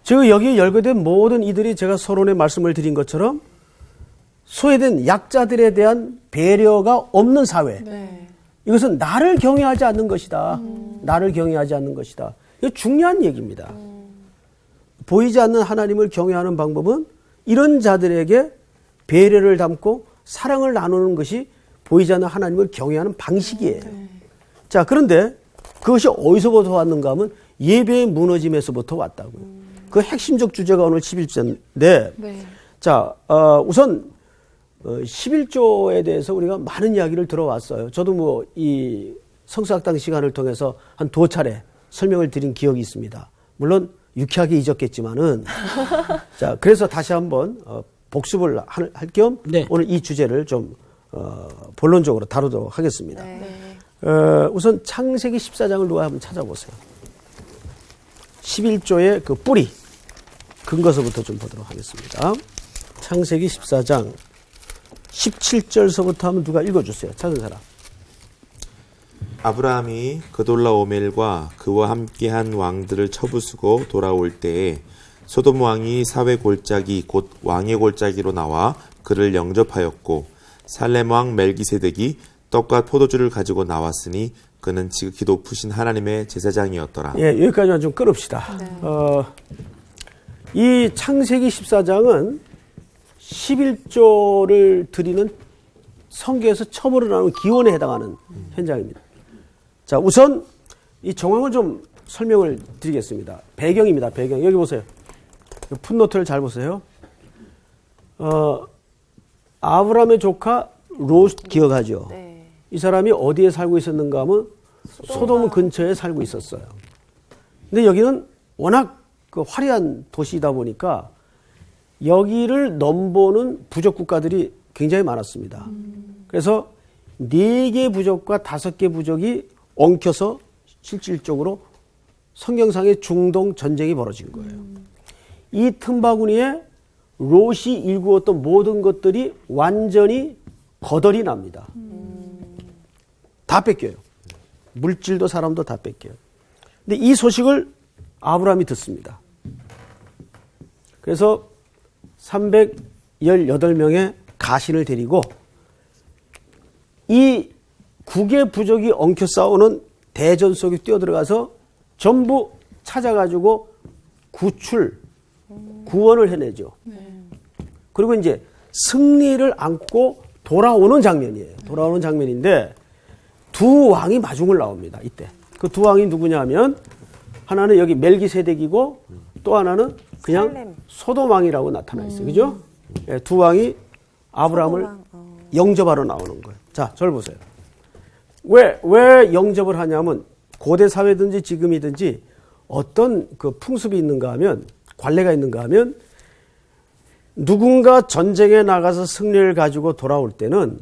[SPEAKER 1] 즉 여기에 열거된 모든 이들이 제가 서론에 말씀을 드린 것처럼 소외된 약자들에 대한 배려가 없는 사회. 이것은 나를 경외하지 않는 것이다. 나를 경외하지 않는 것이다. 이거 중요한 얘기입니다. 보이지 않는 하나님을 경외하는 방법은 이런 자들에게 배려를 담고 사랑을 나누는 것이 보이지 않는 하나님을 경외하는 방식이에요. 자, 그런데 그것이 어디서부터 왔는가 하면 예배의 무너짐에서부터 왔다고요. 그 핵심적 주제가 오늘 11조인데 자, 우선 11조에 대해서 우리가 많은 이야기를 들어왔어요. 저도 이 성서학당 시간을 통해서 한 2차례 설명을 드린 기억이 있습니다. 물론 유쾌하게 잊었겠지만은 자, 그래서 다시 한번 복습을 할 겸 오늘 이 주제를 좀 본론적으로 다루도록 하겠습니다. 우선 창세기 14장을 누가 한번 찾아보세요. 11조의 그 뿌리 근거서부터 좀 보도록 하겠습니다. 창세기 14장 17절서부터 한번 누가 읽어주세요. 찾은 사람.
[SPEAKER 4] 아브라함이 그돌라오멜과 그와 함께한 왕들을 쳐부수고 돌아올 때에 소돔 왕이 사회 골짜기 곧 왕의 골짜기로 나와 그를 영접하였고 살렘 왕 멜기세덱이 떡과 포도주를 가지고 나왔으니 그는 지극히 높으신 하나님의 제사장이었더라.
[SPEAKER 1] 예, 여기까지만 좀 끌읍시다. 이 창세기 14장은 11조를 드리는 성경에서 처음으로 나오는 기원에 해당하는 현장입니다. 자, 우선 이 정황을 좀 설명을 드리겠습니다. 배경입니다. 배경. 여기 보세요. 풋노트를 잘 보세요. 아브라함의 조카 롯 기억하죠? 이 사람이 어디에 살고 있었는가 하면 소돔 근처에 살고 있었어요. 근데 여기는 워낙 그 화려한 도시이다 보니까 여기를 넘보는 부족 국가들이 굉장히 많았습니다. 그래서 4개 부족과 5개 부족이 엉켜서 실질적으로 성경상의 중동 전쟁이 벌어진 거예요. 이 틈바구니에 롯이 일구었던 모든 것들이 완전히 거덜이 납니다. 다 뺏겨요. 물질도 사람도 다 뺏겨요. 근데 이 소식을 아브라함이 듣습니다. 그래서 318명의 가신을 데리고 이 국의 부족이 엉켜 싸우는 대전 속에 뛰어들어가서 전부 찾아가지고 구원을 해내죠. 그리고 이제 승리를 안고 돌아오는 장면이에요. 돌아오는 장면인데 두 왕이 마중을 나옵니다. 이때. 그 두 왕이 누구냐 하면 하나는 여기 멜기세덱이고 또 하나는 그냥 소돔 왕이라고 나타나 있어요. 그죠? 네, 두 왕이 아브라함을 영접하러 나오는 거예요. 자, 저를 보세요. 왜 영접을 하냐면 고대 사회든지 지금이든지 어떤 그 풍습이 있는가 하면 관례가 있는가 하면 누군가 전쟁에 나가서 승리를 가지고 돌아올 때는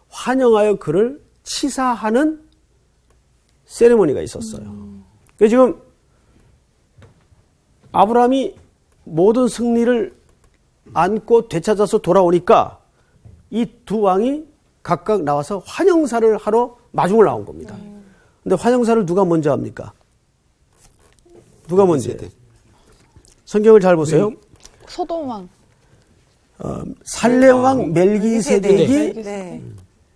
[SPEAKER 1] 환영하여 그를 치사하는 세레모니가 있었어요. 그래서 지금 아브라함이 모든 승리를 안고 되찾아서 돌아오니까 이 두 왕이 각각 나와서 환영사를 하러 마중을 나온 겁니다. 근데 환영사를 누가 먼저 합니까? 누가 먼저 해요? 성경을 잘 보세요.
[SPEAKER 2] 소돔왕.
[SPEAKER 1] 살렘왕 멜기세덱이
[SPEAKER 5] 네.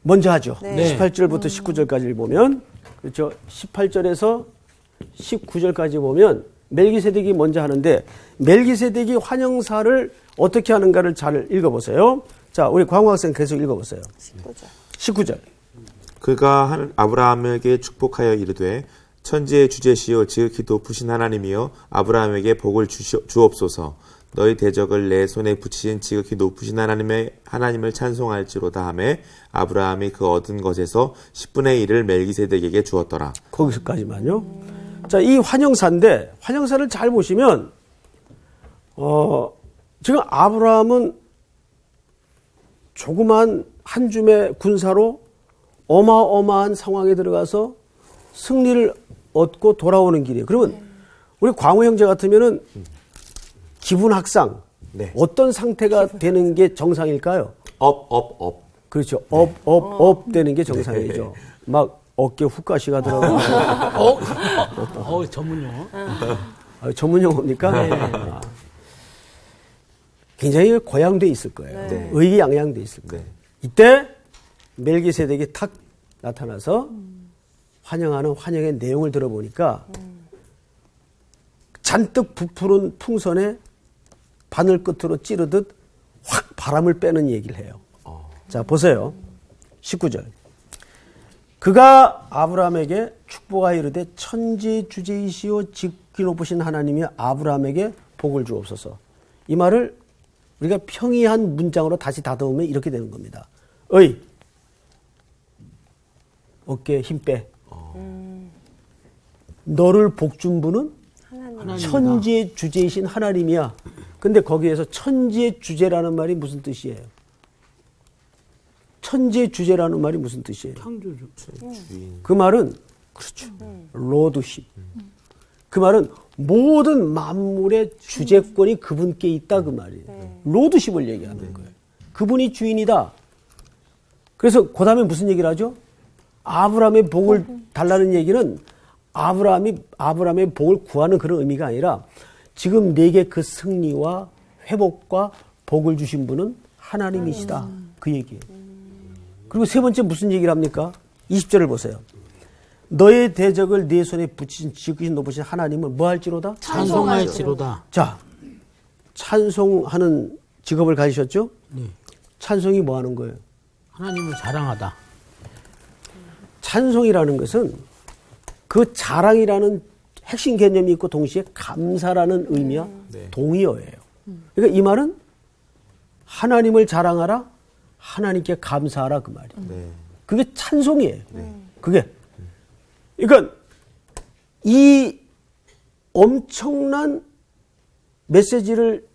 [SPEAKER 1] 먼저 하죠.
[SPEAKER 5] 네.
[SPEAKER 1] 18절부터 19절까지를 보면, 그렇죠. 18절에서 19절까지 보면 멜기세덱이 먼저 하는데 멜기세덱이 환영사를 어떻게 하는가를 잘 읽어보세요. 자, 우리 광학생 계속 읽어보세요. 19절.
[SPEAKER 4] 그가 아브라함에게 축복하여 이르되 천지의 주제시요 지극히 높으신 하나님이여 아브라함에게 복을 주옵소서. 너희 대적을 내 손에 붙이신 지극히 높으신 하나님을 찬송할지로다 하매 아브라함이 그 얻은 것에서 10분의 1을 멜기세덱에게 주었더라.
[SPEAKER 1] 거기서까지만요. 자, 이 환영사인데 환영사를 잘 보시면 지금 아브라함은 조그만 한 줌의 군사로 어마어마한 상황에 들어가서 승리를 얻고 돌아오는 길이에요. 그러면 우리 광우 형제 같으면은 기분 학상,
[SPEAKER 4] 네.
[SPEAKER 1] 어떤 상태가 되는 게 정상일까요?
[SPEAKER 4] 업.
[SPEAKER 1] 그렇죠. 업 되는 게 정상이죠. 막 어깨 훅가시가 들어가고.
[SPEAKER 3] 전문용어.
[SPEAKER 1] 전문 용어입니까?
[SPEAKER 3] 네.
[SPEAKER 1] 굉장히 고양돼 있을 거예요.
[SPEAKER 4] 네.
[SPEAKER 1] 의기양양돼 있을 거예요.
[SPEAKER 4] 네.
[SPEAKER 1] 이때 멜기세덱이 탁 나타나서 환영하는 환영의 내용을 들어보니까 잔뜩 부푸른 풍선에 바늘 끝으로 찌르듯 확 바람을 빼는 얘기를 해요. 자, 보세요. 19절. 그가 아브라함에게 축복하여 이르되 천지 주제이시오 지극히 높으신 하나님이 아브라함에게 복을 주옵소서. 이 말을 우리가 평이한 문장으로 다시 다듬으면 이렇게 되는 겁니다. 어이, 어깨에 힘 빼. 너를 복 준 분은 천지의 주제이신 하나님이야. 근데 거기에서 천지의 주제라는 말이 무슨 뜻이에요? 천지의 주제라는 말이 무슨 뜻이에요?
[SPEAKER 3] 창조주.
[SPEAKER 1] 그 말은 그렇죠. 로드십. 그 말은 모든 만물의 주재권이 그분께 있다 그 말이에요. 로드십을 얘기하는 거예요. 그분이 주인이다. 그래서 그 다음에 무슨 얘기를 하죠? 아브라함의 복을 달라는 얘기는 아브라함의 복을 구하는 그런 의미가 아니라 지금 내게 그 승리와 회복과 복을 주신 분은 하나님이시다. 그 얘기예요. 그리고 세 번째 무슨 얘기를 합니까? 20절을 보세요. 너의 대적을 네 손에 붙이신 지극히 높으신 하나님을 뭐 할지로다?
[SPEAKER 3] 찬송할지로다.
[SPEAKER 1] 자, 찬송하는 직업을 가지셨죠?
[SPEAKER 3] 네.
[SPEAKER 1] 찬송이 뭐 하는 거예요?
[SPEAKER 3] 하나님을 자랑하다.
[SPEAKER 1] 찬송이라는 것은 그 자랑이라는 핵심 개념이 있고 동시에 감사라는 의미와 동의어예요. 그러니까 이 말은 하나님을 자랑하라, 하나님께 감사하라 그 말이에요.
[SPEAKER 4] 네.
[SPEAKER 1] 그게 찬송이에요. 그게. 그러니까 이 엄청난 메시지를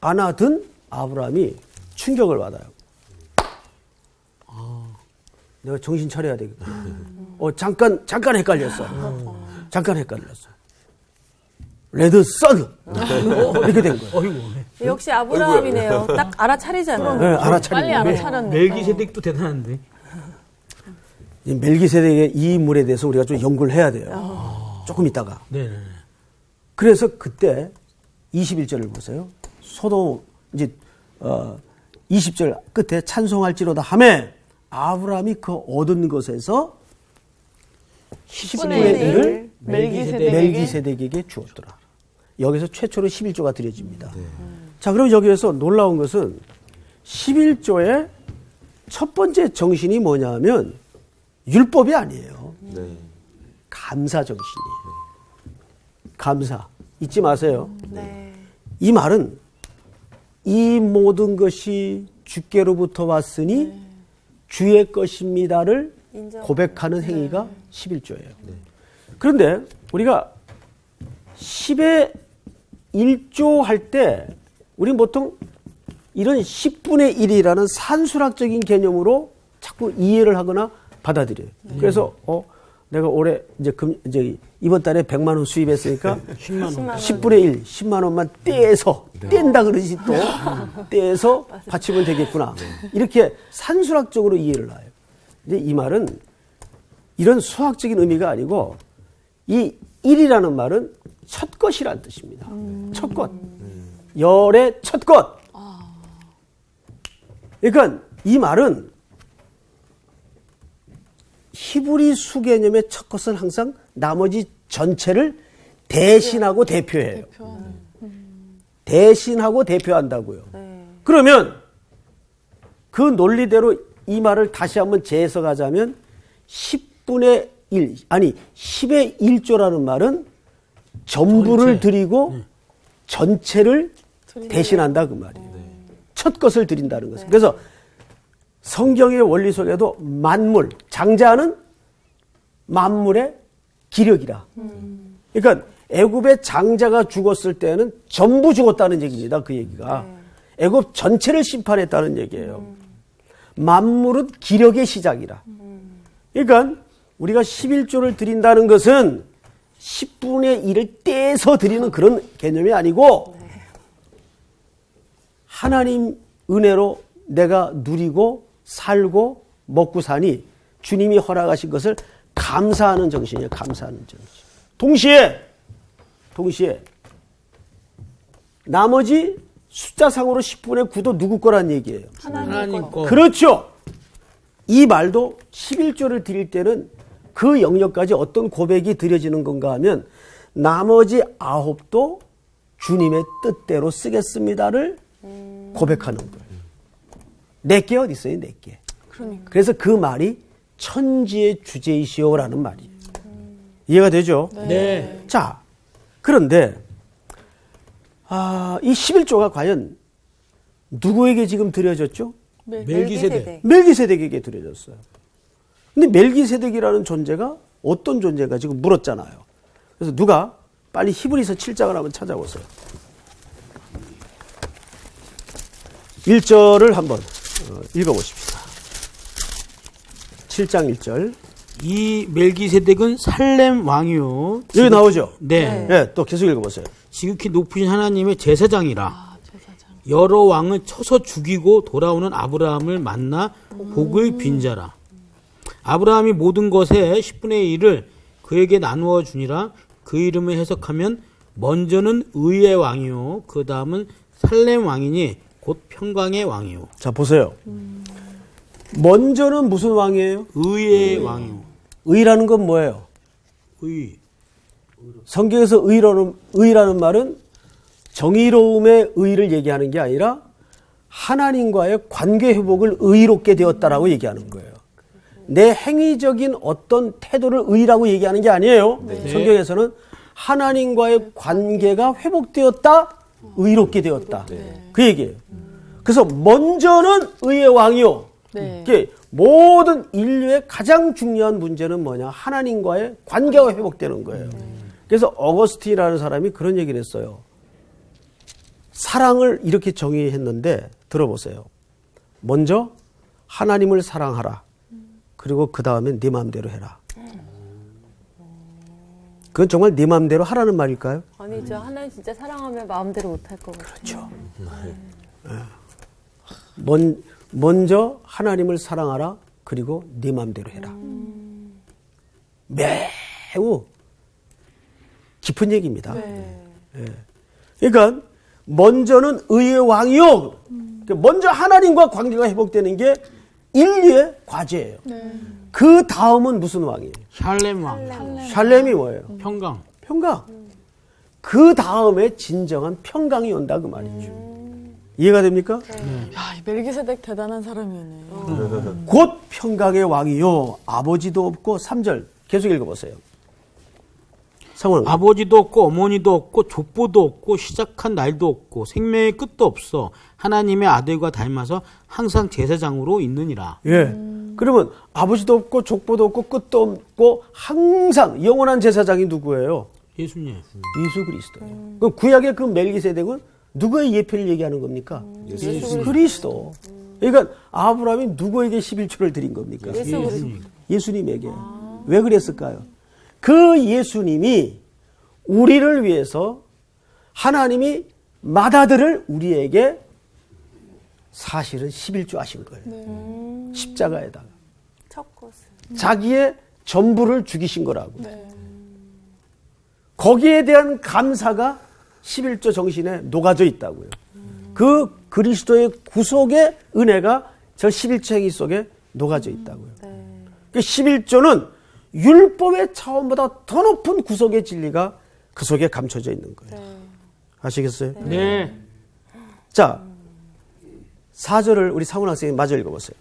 [SPEAKER 1] 안아든 아브라함이 충격을 받아요. 내가 정신 차려야 되겠다. 잠깐 헷갈렸어. 잠깐 헷갈렸어. 레드 선! 이렇게 된 거예요.
[SPEAKER 5] 역시 아브라함이네요. 딱 알아차리잖아요.
[SPEAKER 1] 네, 알아차리고.
[SPEAKER 2] 빨리 알아차렸네.
[SPEAKER 3] 멜기세덱도 대단한데.
[SPEAKER 1] 이 멜기세덱의 이 인물에 대해서 우리가 좀 연구를 해야 돼요. 조금 있다가.
[SPEAKER 3] 네.
[SPEAKER 1] 그래서 그때 21절을 보세요. 소돔 이제 20절 끝에 찬송할지로다 하매 아브라함이 그 얻은 것에서 10분의 1을 멜기세덱에게 주었더라. 여기서 최초로 11조가 드려집니다. 자, 그럼 여기에서 놀라운 것은 11조의 첫 번째 정신이 뭐냐면 율법이 아니에요. 감사 정신이에요. 감사. 잊지 마세요. 이 말은 이 모든 것이 주께로부터 왔으니 주의 것입니다를 고백하는 행위가 11조예요. 그런데 우리가 10의 1조 할 때 우리는 보통 이런 10분의 1이라는 산술학적인 개념으로 자꾸 이해를 하거나 받아들여요. 그래서 내가 올해 이제 이번 달에 100만 원 수입했으니까 10분의 1, 10만 원만 뗀다 그러지 또 떼서 바치면 되겠구나. 이렇게 산술학적으로 이해를 해요. 근데 이 말은 이런 수학적인 의미가 아니고 이 1이라는 말은 첫 것이란 뜻입니다. 첫 것. 열의 첫 것. 그러니까 이 말은 히브리 수 개념의 첫 것은 항상 나머지 전체를 대신하고 대표해요. 대신하고 대표한다고요. 그러면 그 논리대로 이 말을 다시 한번 재해석하자면 10분의 1, 아니 10의 1조라는 말은 전부를 드리고 전체를 대신한다 그 말이에요. 첫 것을 드린다는 것은. 그래서 성경의 원리 속에도 만물, 장자는 만물의 기력이라. 그러니까 애굽의 장자가 죽었을 때는 전부 죽었다는 얘기입니다. 그 얘기가. 애굽 전체를 심판했다는 얘기예요. 만물은 기력의 시작이라. 그러니까 우리가 11조를 드린다는 것은 10분의 1을 떼서 드리는 그런 개념이 아니고 하나님 은혜로 내가 누리고 살고 먹고 사니 주님이 허락하신 것을 감사하는 정신이에요. 감사하는 정신. 동시에 나머지 숫자상으로 10분의 9도 누구 거란 얘기예요?
[SPEAKER 3] 하나님 거.
[SPEAKER 1] 그렇죠. 이 말도 11조를 드릴 때는 그 영역까지 어떤 고백이 드려지는 건가 하면 나머지 9도 주님의 뜻대로 쓰겠습니다를 고백하는 거예요. 내게 어디 있어요? 내게. 그래서 그 말이 천지의 주제이시오라는 말이에요. 이해가 되죠?
[SPEAKER 3] 네.
[SPEAKER 1] 자, 그런데 이 11조가 과연 누구에게 지금 드려졌죠?
[SPEAKER 3] 멜기세덱.
[SPEAKER 1] 멜기세덱에게 드려졌어요. 근데 멜기세덱이라는 존재가 어떤 존재가 지금 물었잖아요. 그래서 누가 빨리 히브리서 7장을 한번 찾아보세요. 1절을 한번 읽어보십시다. 7장 1절.
[SPEAKER 3] 이 멜기세덱은 살렘 왕이요.
[SPEAKER 1] 여기 나오죠?
[SPEAKER 3] 네.
[SPEAKER 1] 네, 또 계속 읽어보세요.
[SPEAKER 3] 지극히 높으신 하나님의 제사장이라. 여러 왕을 쳐서 죽이고 돌아오는 아브라함을 만나 복을 빈 자라. 아브라함이 모든 것의 10분의 1을 그에게 나누어 주니라. 그 이름을 해석하면 먼저는 의의 왕이요. 그 다음은 살렘 왕이니 곧 평강의 왕이요.
[SPEAKER 1] 자, 보세요. 먼저는 무슨 왕이에요?
[SPEAKER 3] 의의 왕이요.
[SPEAKER 1] 의라는 건 뭐예요?
[SPEAKER 3] 의.
[SPEAKER 1] 성경에서 의라는 말은 정의로움의 의를 얘기하는 게 아니라 하나님과의 관계 회복을 의롭게 되었다라고 얘기하는 거예요. 내 행위적인 어떤 태도를 의라고 얘기하는 게 아니에요. 성경에서는 하나님과의 관계가 회복되었다, 의롭게 되었다. 그 얘기예요. 그래서 먼저는 의의 왕이요. 모든 인류의 가장 중요한 문제는 뭐냐? 하나님과의 관계가 회복되는 거예요. 그래서 어거스틴이라는 사람이 그런 얘기를 했어요. 사랑을 이렇게 정의했는데 들어보세요. 먼저 하나님을 사랑하라. 그리고 그 다음에 네 마음대로 해라. 그건 정말 네 마음대로 하라는 말일까요?
[SPEAKER 5] 아니죠. 하나님 진짜 사랑하면 마음대로 못할 것 같아요.
[SPEAKER 1] 그렇죠. 먼저 하나님을 사랑하라. 그리고 네 마음대로 해라. 매우 깊은 얘기입니다. 그러니까 먼저는 의의 왕이요. 먼저 하나님과 관계가 회복되는 게 인류의 과제예요. 그 다음은 무슨 왕이에요?
[SPEAKER 3] 샬렘 왕.
[SPEAKER 1] 샬렘이 뭐예요?
[SPEAKER 3] 평강.
[SPEAKER 1] 평강. 그 다음에 진정한 평강이 온다 그 말이죠. 이해가 됩니까?
[SPEAKER 2] 야, 이 멜기세덱 대단한 사람이네.
[SPEAKER 1] 곧 평강의 왕이요. 아버지도 없고 3절 계속 읽어보세요. 상황.
[SPEAKER 3] 아버지도 없고 어머니도 없고 족보도 없고 시작한 날도 없고 생명의 끝도 없어 하나님의 아들과 닮아서 항상 제사장으로 있느니라.
[SPEAKER 1] 예. 그러면 아버지도 없고 족보도 없고 끝도 없고 항상 영원한 제사장이 누구예요?
[SPEAKER 3] 예수님.
[SPEAKER 1] 예수 그리스도예요. 그럼 구약의 그 멜기세덱은 누구의 예표를 얘기하는 겁니까? 예수 그리스도. 그러니까 아브라함이 누구에게 11조를 드린 겁니까?
[SPEAKER 3] 예수님.
[SPEAKER 1] 예수님에게. 왜 그랬을까요? 그 예수님이 우리를 위해서 하나님이 맏아들을 우리에게 사실은 11조 하신 거예요. 십자가에다가.
[SPEAKER 5] 첫 것을.
[SPEAKER 1] 자기의 전부를 죽이신 거라고. 거기에 대한 감사가 11조 정신에 녹아져 있다고요. 그 그리스도의 구속의 은혜가 저 11조 행위 속에 녹아져 있다고요. 그 11조는 율법의 차원보다 더 높은 구속의 진리가 그 속에 감춰져 있는 거예요. 아시겠어요?
[SPEAKER 3] 네.
[SPEAKER 1] 자, 4절을 우리 상훈 학생이 마저 읽어보세요.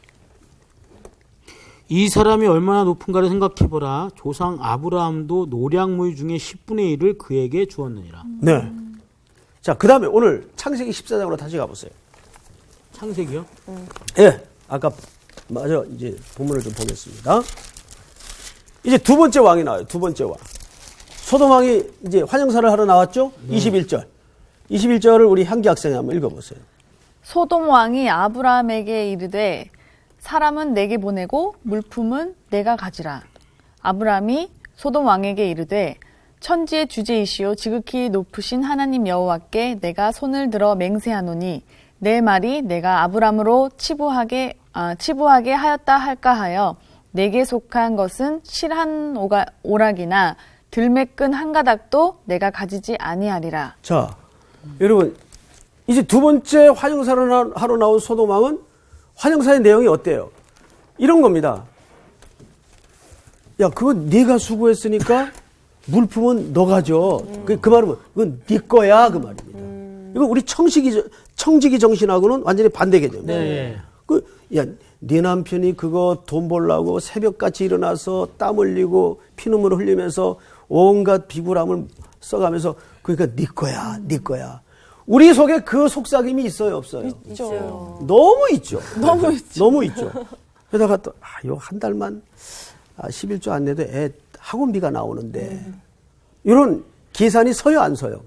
[SPEAKER 3] 이 사람이 얼마나 높은가를 생각해보라. 조상 아브라함도 노량물 중에 10분의 1을 그에게 주었느니라.
[SPEAKER 1] 네. 자, 그 다음에 오늘 창세기 14장으로 다시 가보세요.
[SPEAKER 3] 창세기요?
[SPEAKER 1] 예. 아까 마저 이제 본문을 좀 보겠습니다. 이제 두 번째 왕이 나와요. 두 번째 왕. 소돔 왕이 이제 환영사를 하러 나왔죠? 21절. 21절을 우리 향기 학생이 한번 읽어보세요.
[SPEAKER 2] 소돔 왕이 아브라함에게 이르되 사람은 내게 보내고 물품은 내가 가지라. 아브라함이 소돔 왕에게 이르되 천지의 주제이시오 지극히 높으신 하나님 여호와께 내가 손을 들어 맹세하노니 내 말이 내가 아브라함으로 치부하게 하였다 할까 하여 내게 속한 것은 실 한 오락이나 들매끈 한 가닥도 내가 가지지 아니하리라.
[SPEAKER 1] 자, 여러분 이제 두 번째 환영사를 하러 나온 소돔 왕은 환영사의 내용이 어때요? 이런 겁니다. 야, 그거 네가 수고했으니까 물품은 너 가져. 그 말은 그건 네 거야 그 말입니다. 이거 우리 청지기 정신하고는 완전히 반대 개념이에요.
[SPEAKER 3] 네.
[SPEAKER 1] 네 남편이 그거 돈 벌라고 새벽같이 일어나서 땀 흘리고 피눈물 흘리면서 온갖 비굴함을 써가면서 그러니까 네 거야, 네 거야. 우리 속에 그 속삭임이 있어요, 없어요?
[SPEAKER 2] 있죠.
[SPEAKER 1] 너무 있죠.
[SPEAKER 2] 너무 있죠.
[SPEAKER 1] 너무 있죠. 그러다가 또 요 한 달만 11조 안 내도 애 학원비가 나오는데 이런 계산이 서요, 안 서요?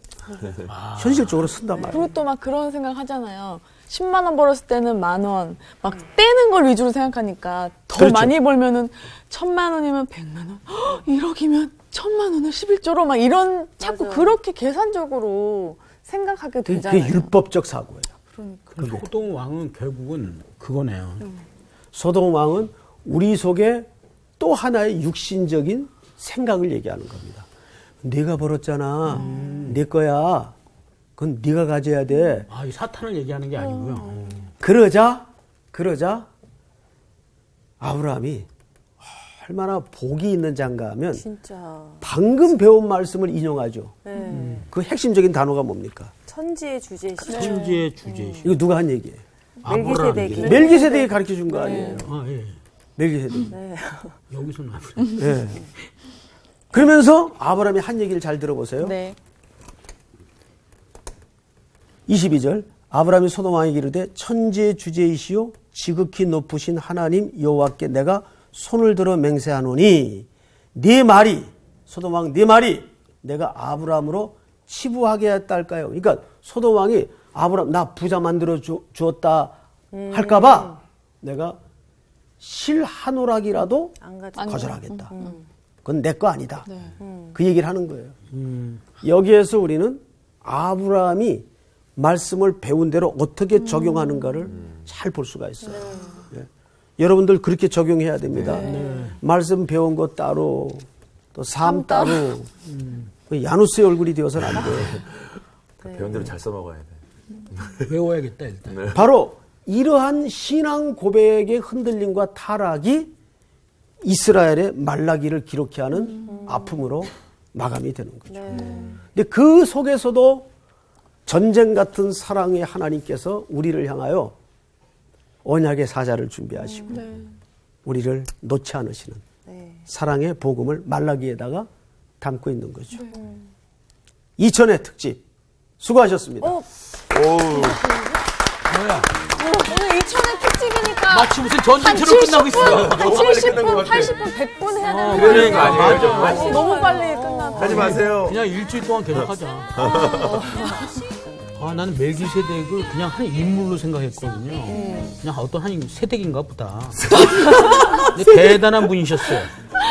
[SPEAKER 1] 현실적으로 쓴단 말이에요.
[SPEAKER 2] 그리고 또 막 그런 생각 하잖아요. 10만 원 벌었을 때는 10,000원. 막 떼는 걸 위주로 생각하니까 더
[SPEAKER 1] 그렇죠.
[SPEAKER 2] 많이 벌면은 1,000만 원이면 100만 원. 1억이면 1,000만 원을 11조로 막 이런 자꾸 그렇게 계산적으로 생각하게 되잖아요.
[SPEAKER 1] 그게 율법적 사고예요.
[SPEAKER 2] 그러니까.
[SPEAKER 3] 소돔 왕은 결국은 그거네요.
[SPEAKER 1] 소돔 왕은 우리 속에 또 하나의 육신적인 생각을 얘기하는 겁니다. 네가 벌었잖아. 네 거야. 그건 네가 가져야 돼.
[SPEAKER 3] 아, 이 사탄을 얘기하는 게 아니고요.
[SPEAKER 1] 그러자 아브라함이 얼마나 복이 있는 자인가 하면
[SPEAKER 5] 진짜.
[SPEAKER 1] 방금 배운 말씀을 인용하죠.
[SPEAKER 5] 네.
[SPEAKER 1] 그 핵심적인 단어가 뭡니까?
[SPEAKER 5] 천지의 주제시죠.
[SPEAKER 3] 천지의 주제이시오.
[SPEAKER 1] 이거 누가 한 얘기예요?
[SPEAKER 5] 멜기세덱이.
[SPEAKER 1] 멜기세덱이 가르쳐 준 거 아니에요.
[SPEAKER 3] 아, 예.
[SPEAKER 1] 멜기세덱.
[SPEAKER 5] 네.
[SPEAKER 3] 여기서 나와요.
[SPEAKER 1] 예. 그러면서 아브라함이 한 얘기를 잘 들어보세요.
[SPEAKER 2] 네.
[SPEAKER 1] 22절 아브라함이 소돔 왕에게 이르되 천지의 주제이시오 지극히 높으신 하나님 여호와께 내가 손을 들어 맹세하노니 네 말이 소돔 왕 네 말이 내가 아브라함으로 치부하게 했다 할까요? 그러니까 소돔 왕이 아브라함 나 부자 만들어 주었다 할까봐 내가 실 한 오락이라도
[SPEAKER 5] 안 가져.
[SPEAKER 1] 거절하겠다. 그건 내 거 아니다.
[SPEAKER 2] 네.
[SPEAKER 1] 그 얘기를 하는 거예요. 여기에서 우리는 아브라함이 말씀을 배운 대로 어떻게 적용하는가를 잘 볼 수가 있어요. 예. 여러분들 그렇게 적용해야 됩니다. 말씀 배운 것 따로 또 삶 따로 야누스의 얼굴이 되어서는 안 돼요.
[SPEAKER 4] 배운 대로 잘 써먹어야 돼.
[SPEAKER 3] 외워야겠다 일단.
[SPEAKER 1] 바로 이러한 신앙 고백의 흔들림과 타락이 이스라엘의 말라기를 기록해 하는 아픔으로 마감이 되는 거죠. 근데 그 속에서도 전쟁 같은 사랑의 하나님께서 우리를 향하여 언약의 사자를 준비하시고 우리를 놓지 않으시는 사랑의 복음을 말라기에다가 담고 있는 거죠. 2000회 특집 수고하셨습니다.
[SPEAKER 3] 뭐야?
[SPEAKER 2] 오늘 2000회 특집이니까
[SPEAKER 3] 마치 무슨 전쟁처럼 끝나고 있어요.
[SPEAKER 2] 한 70분, 80분, 100분 해야 되는 거
[SPEAKER 4] 그러는 거 아니에요?
[SPEAKER 2] 아니에요? 너무 빨리 끝났다.
[SPEAKER 4] 하지 마세요.
[SPEAKER 3] 그냥 일주일 동안 계속하자. 나는 멜기세덱을 그냥 한 인물로 생각했거든요. 그냥 어떤 한 세덱인가 보다. 근데 대단한 분이셨어요.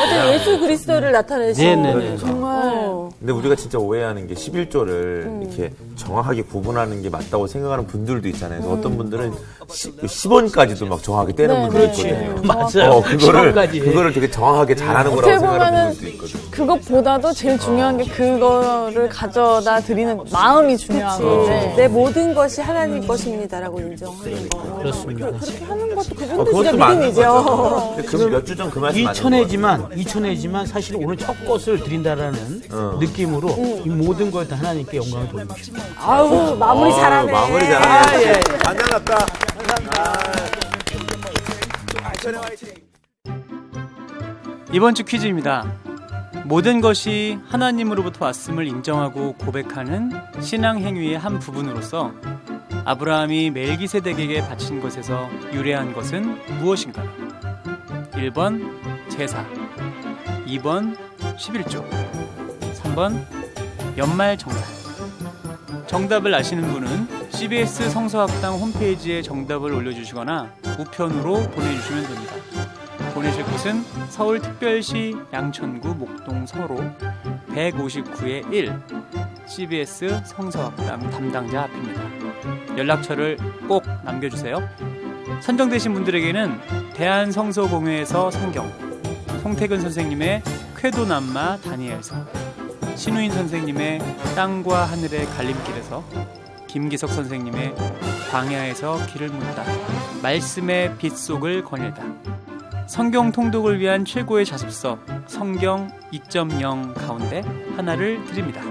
[SPEAKER 5] 어제 예수 그리스도를 나타내신
[SPEAKER 3] 네네네.
[SPEAKER 5] 정말
[SPEAKER 4] 근데 우리가 진짜 오해하는 게 11조를 이렇게 정확하게 구분하는 게 맞다고 생각하는 분들도 있잖아요. 그래서 어떤 분들은 10원까지도 막 정확하게 떼는 분들 있거든요.
[SPEAKER 3] 맞아요.
[SPEAKER 4] 그거를 되게 정확하게 잘하는 거라고 생각하는 분들도 있거든요.
[SPEAKER 2] 그것보다도 제일 중요한 게 그거를 가져다 드리는 마음이 중요한 건데
[SPEAKER 5] 내 모든 것이 하나님 것입니다라고 인정하는 거.
[SPEAKER 3] 그렇습니다.
[SPEAKER 5] 그렇게 하는 것도 그분도
[SPEAKER 4] 그것도
[SPEAKER 5] 진짜
[SPEAKER 4] 맞는
[SPEAKER 5] 믿음이죠.
[SPEAKER 4] 거죠. 몇 주 전 그 말씀 맞는 거예요.
[SPEAKER 3] 2000회지만 사실 오늘 첫 것을 드린다라는 느낌으로 이 모든 걸 다 하나님께 영광을 돌리고 싶습니다.
[SPEAKER 5] 아우 마무리 잘하네.
[SPEAKER 4] 마무리 잘하네.
[SPEAKER 5] 예.
[SPEAKER 4] 완전 났다.
[SPEAKER 8] 이번 주 퀴즈입니다. 모든 것이 하나님으로부터 왔음을 인정하고 고백하는 신앙 행위의 한 부분으로서 아브라함이 멜기세덱에게 바친 것에서 유래한 것은 무엇인가요? 1번 제사, 2번 11조, 3번 연말정산. 정답을 아시는 분은 CBS 성서학당 홈페이지에 정답을 올려주시거나 우편으로 보내주시면 됩니다. 보내실 곳은 서울특별시 양천구 목동 서로 159의 1 CBS 성서학당 담당자 앞입니다. 연락처를 꼭 남겨주세요. 선정되신 분들에게는 대한성서공회에서 성경, 송태근 선생님의 쾌도남마 다니엘서, 신우인 선생님의 땅과 하늘의 갈림길에서, 김기석 선생님의 광야에서 길을 묻다, 말씀의 빗속을 거닐다, 성경 통독을 위한 최고의 자습서 성경 2.0 가운데 하나를 드립니다.